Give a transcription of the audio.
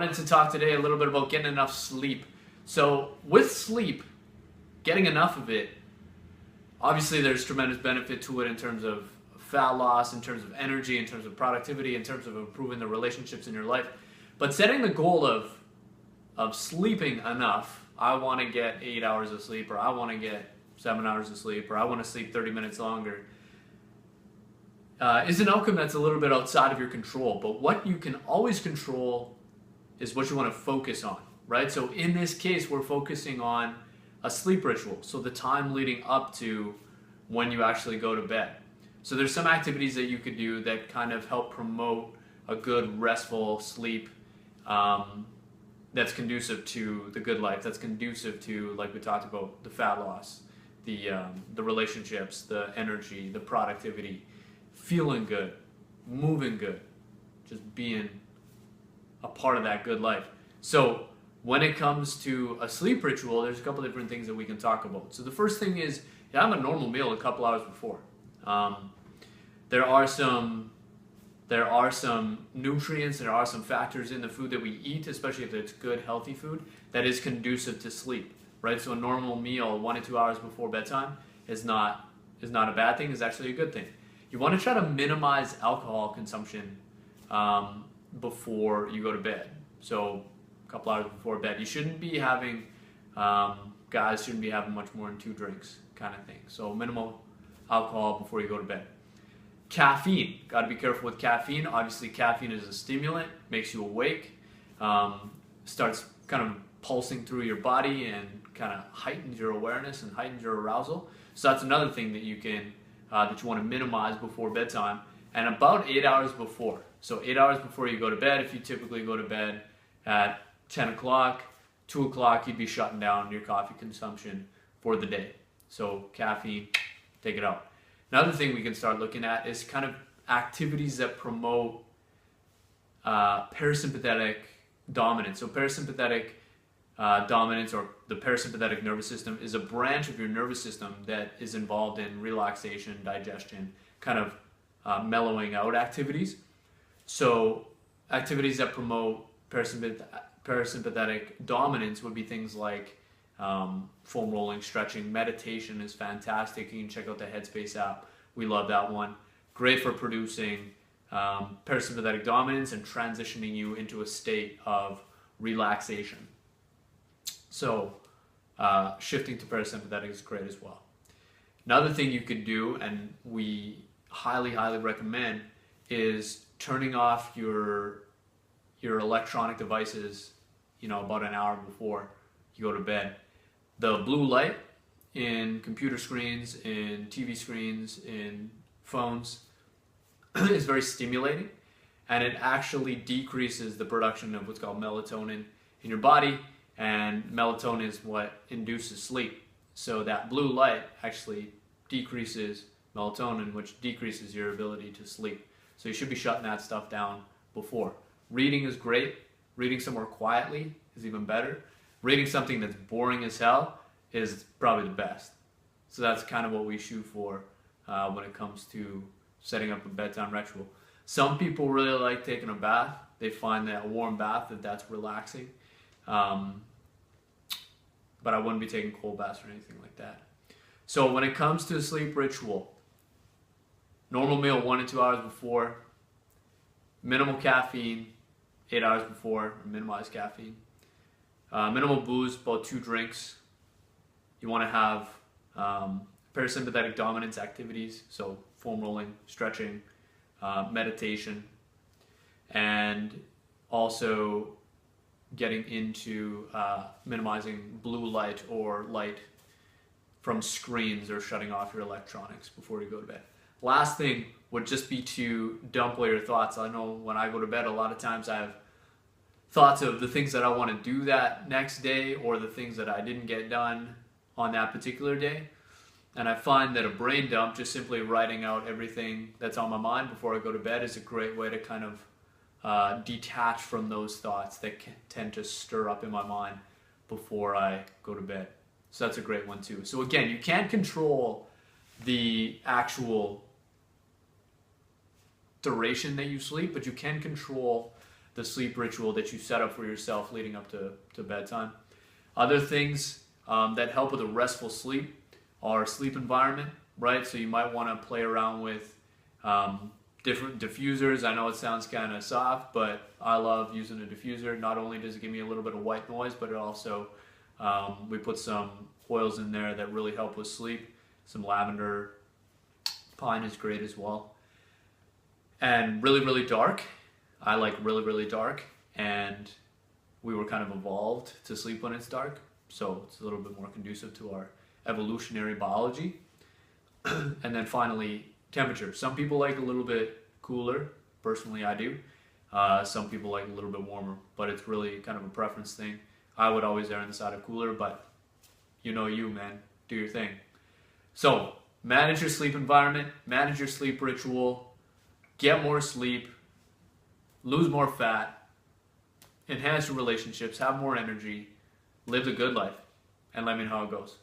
Wanted to talk today a little bit about getting enough sleep. So with sleep, getting enough of it, obviously there's tremendous benefit to it in terms of fat loss, in terms of energy, in terms of productivity, in terms of improving the relationships in your life. But setting the goal of sleeping enough, I want to get 8 hours of sleep, or I want to get 7 hours of sleep, or I want to sleep 30 minutes longer, is an outcome that's a little bit outside of your control. But what you can always control is what you want to focus on, right? So in this case, we're focusing on a sleep ritual. So the time leading up to when you actually go to bed. So there's some activities that you could do that kind of help promote a good restful sleep that's conducive to the good life, that's conducive to, like we talked about, the fat loss, the relationships, the energy, the productivity, feeling good, moving good, just being a part of that good life. So when it comes to a sleep ritual, there's a couple different things that we can talk about. So the first thing is, you have a normal meal a couple hours before. There are some nutrients, there are some factors in the food that we eat, especially if it's good, healthy food, that is conducive to sleep, right? So a normal meal 1 to 2 hours before bedtime is not a bad thing, it's actually a good thing. You want to try to minimize alcohol consumption before you go to bed. So a couple hours before bed. You shouldn't be having, guys shouldn't be having much more than 2 drinks kind of thing. So minimal alcohol before you go to bed. Caffeine, got to be careful with caffeine. Obviously caffeine is a stimulant, makes you awake, starts kind of pulsing through your body and kind of heightens your awareness and heightens your arousal. So that's another thing that you can, that you want to minimize before bedtime. And about 8 hours before. So 8 hours before you go to bed, if you typically go to bed at 10 o'clock, 2 o'clock, you'd be shutting down your coffee consumption for the day. So caffeine, take it out. Another thing we can start looking at is kind of activities that promote parasympathetic dominance. So parasympathetic dominance, or the parasympathetic nervous system, is a branch of your nervous system that is involved in relaxation, digestion, kind of mellowing out activities. So activities that promote parasympathetic dominance would be things like foam rolling, stretching. Meditation is fantastic. You can check out the Headspace app. We love that one. Great for producing parasympathetic dominance and transitioning you into a state of relaxation. So shifting to parasympathetic is great as well. Another thing you could do, and we highly recommend, is turning off your electronic devices, about an hour before you go to bed. The blue light in computer screens, in TV screens, in phones is very stimulating, and it actually decreases the production of what's called melatonin in your body, and melatonin is what induces sleep. So that blue light actually decreases melatonin, which decreases your ability to sleep. So you should be shutting that stuff down before. Reading is great. Reading somewhere quietly is even better. Reading something that's boring as hell is probably the best. So that's kind of what we shoot for when it comes to setting up a bedtime ritual. Some people really like taking a bath. They find that a warm bath, that's relaxing. But I wouldn't be taking cold baths or anything like that. So when it comes to a sleep ritual, normal meal 1 to 2 hours before, minimal caffeine 8 hours before, minimize caffeine. Minimal booze, about 2 drinks. You want to have parasympathetic dominance activities, so foam rolling, stretching, meditation, and also getting into minimizing blue light or light from screens, or shutting off your electronics before you go to bed. Last thing would just be to dump all your thoughts. I know when I go to bed, a lot of times I have thoughts of the things that I want to do that next day, or the things that I didn't get done on that particular day. And I find that a brain dump, just simply writing out everything that's on my mind before I go to bed, is a great way to kind of detach from those thoughts that tend to stir up in my mind before I go to bed. So that's a great one too. So again, you can't control the actual duration that you sleep, but you can control the sleep ritual that you set up for yourself leading up to bedtime. Other things that help with a restful sleep are sleep environment, right? So you might want to play around with different diffusers. I know it sounds kind of soft, but I love using a diffuser. Not only does it give me a little bit of white noise, but it also, we put some oils in there that really help with sleep. Some lavender, pine is great as well. And really, really dark. I like really, really dark. And we were kind of evolved to sleep when it's dark. So it's a little bit more conducive to our evolutionary biology. And then finally, temperature. Some people like a little bit cooler. Personally, I do. Some people like a little bit warmer, but it's really kind of a preference thing. I would always err on the side of cooler, but you know you, man. Do your thing. So, manage your sleep environment, manage your sleep ritual, get more sleep, lose more fat, enhance your relationships, have more energy, live the good life, and let me know how it goes.